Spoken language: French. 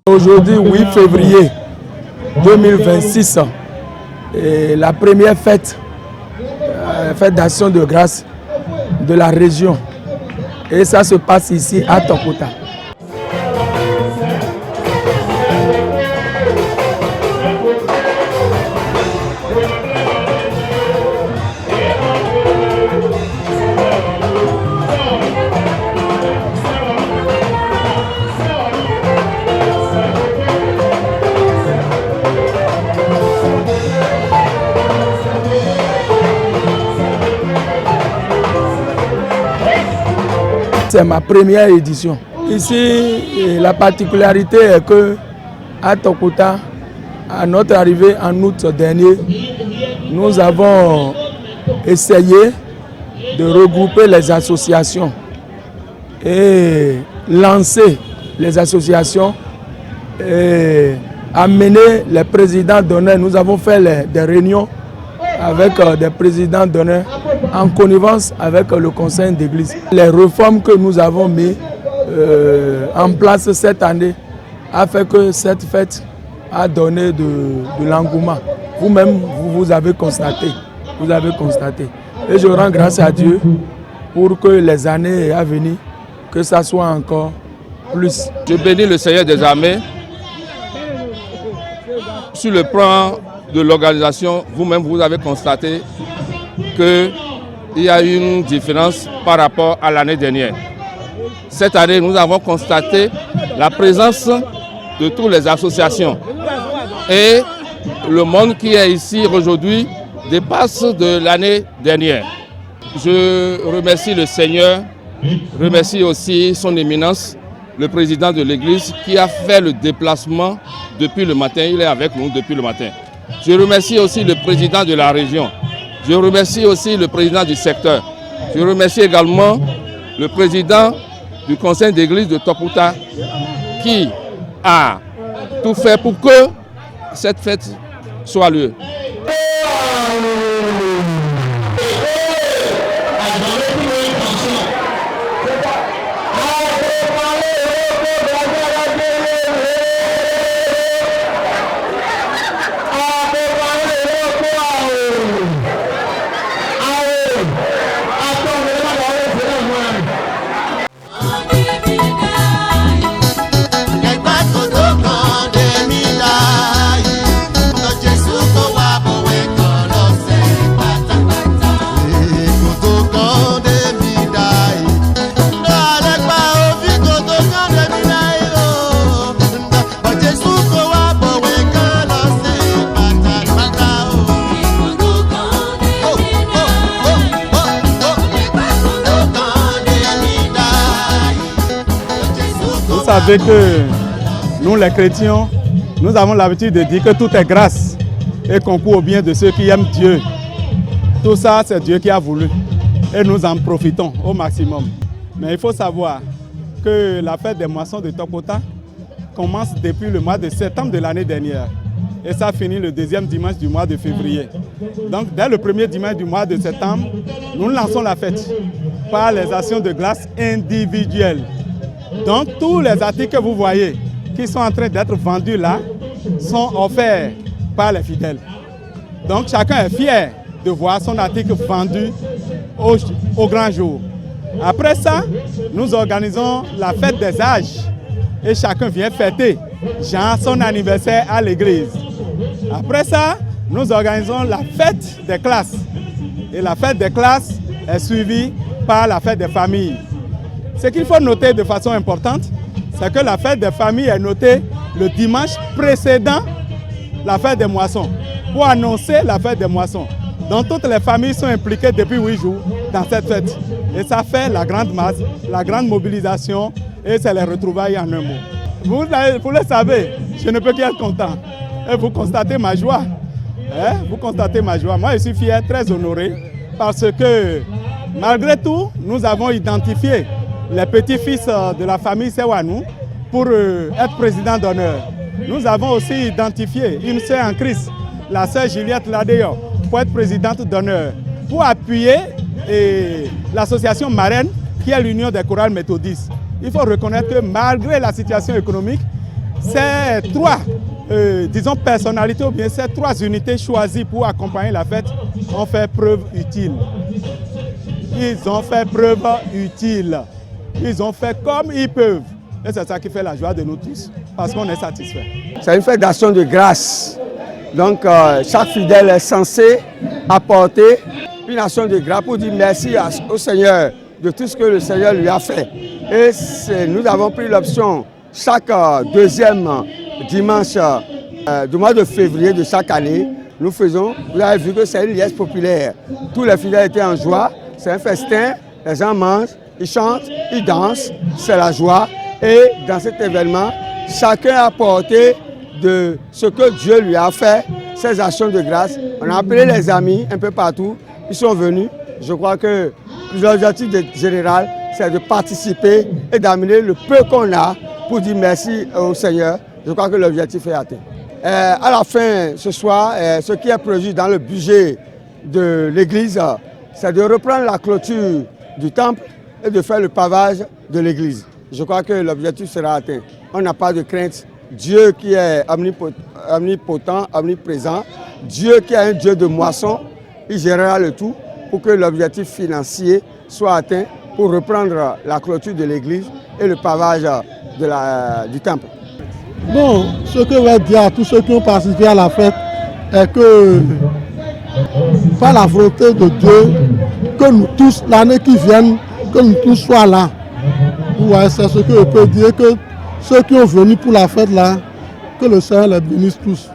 Aujourd'hui, 8 février 2026, la première fête d'action de grâce de la région. Et ça se passe ici à Tokota. C'est ma première édition. Ici, la particularité est que à Tokota, à notre arrivée en août dernier, nous avons essayé de regrouper les associations et lancer les associations et amener les présidents d'honneur. Nous avons fait des réunions avec des présidents d'honneur en connivence avec le conseil d'église. Les réformes que nous avons mises en place cette année a fait que cette fête a donné de l'engouement. Vous-même, vous avez constaté. Vous avez constaté. Et je rends grâce à Dieu pour que les années à venir, que ça soit encore plus. Je bénis le Seigneur des armées. Sur le plan de l'organisation, vous-même, vous avez constaté qu'il y a une différence par rapport à l'année dernière. Cette année, nous avons constaté la présence de toutes les associations. Et le monde qui est ici aujourd'hui dépasse de l'année dernière. Je remercie le Seigneur, remercie aussi son éminence, le président de l'église, qui a fait le déplacement depuis le matin. Il est avec nous depuis le matin. Je remercie aussi le président de la région. Je remercie aussi le président du secteur. Je remercie également le président du conseil d'église de Tokota qui a tout fait pour que cette fête soit lieu. Vous savez que nous les chrétiens, nous avons l'habitude de dire que tout est grâce et concourt au bien de ceux qui aiment Dieu. Tout ça, c'est Dieu qui a voulu et nous en profitons au maximum. Mais il faut savoir que la fête des moissons de Tokota commence depuis le mois de septembre de l'année dernière et ça finit le deuxième dimanche du mois de février. Donc dès le premier dimanche du mois de septembre, nous lançons la fête par les actions de grâce individuelles. Donc tous les articles que vous voyez qui sont en train d'être vendus là sont offerts par les fidèles. Donc chacun est fier de voir son article vendu au grand jour. Après ça, nous organisons la fête des âges et chacun vient fêter genre son anniversaire à l'église. Après ça, nous organisons la fête des classes. Et la fête des classes est suivie par la fête des familles. Ce qu'il faut noter de façon importante, c'est que la fête des familles est notée le dimanche précédent la fête des moissons, pour annoncer la fête des moissons. Donc toutes les familles sont impliquées depuis 8 jours dans cette fête. Et ça fait la grande masse, la grande mobilisation, et c'est les retrouvailles en un mot. Vous le savez, je ne peux qu'être content. Et vous constatez ma joie. Vous constatez ma joie. Moi, je suis fier, très honoré, parce que malgré tout, nous avons identifié les petits-fils de la famille Sewanou pour être président d'honneur. Nous avons aussi identifié une sœur en Christ, la sœur Juliette Ladeyo, pour être présidente d'honneur, pour appuyer l'association marraine qui est l'Union des chorales méthodistes. Il faut reconnaître que malgré la situation économique, ces trois, disons, personnalités ou bien ces trois unités choisies pour accompagner la fête ont fait preuve utile. Ils ont fait preuve utile. Ils ont fait comme ils peuvent. Et c'est ça qui fait la joie de nous tous, parce qu'on est satisfait. C'est une fête d'action de grâce. Donc, chaque fidèle est censé apporter une action de grâce pour dire merci au Seigneur de tout ce que le Seigneur lui a fait. Et nous avons pris l'option chaque deuxième dimanche du mois de février de chaque année. Nous faisons, vous avez vu que c'est une liesse populaire. Tous les fidèles étaient en joie, c'est un festin, les gens mangent, ils chantent, ils dansent, c'est la joie. Et dans cet événement, chacun a apporté de ce que Dieu lui a fait, ses actions de grâce. On a appelé les amis un peu partout, ils sont venus. Je crois que l'objectif général, c'est de participer et d'amener le peu qu'on a pour dire merci au Seigneur. Je crois que l'objectif est atteint. À la fin, ce soir, ce qui est prévu dans le budget de l'église, c'est de reprendre la clôture du temple et de faire le pavage de l'église. Je crois que l'objectif sera atteint. On n'a pas de crainte. Dieu qui est omnipotent, omniprésent, Dieu qui est un Dieu de moisson, il gérera le tout pour que l'objectif financier soit atteint pour reprendre la clôture de l'église et le pavage du temple. Bon, ce que je vais dire à tous ceux qui ont participé à la fête est que, par la volonté de Dieu, que nous tous, l'année qui vient, que nous tous soyons là. Ouais, c'est ce que je peux dire, que ceux qui ont venu pour la fête là, que le Seigneur les bénisse tous.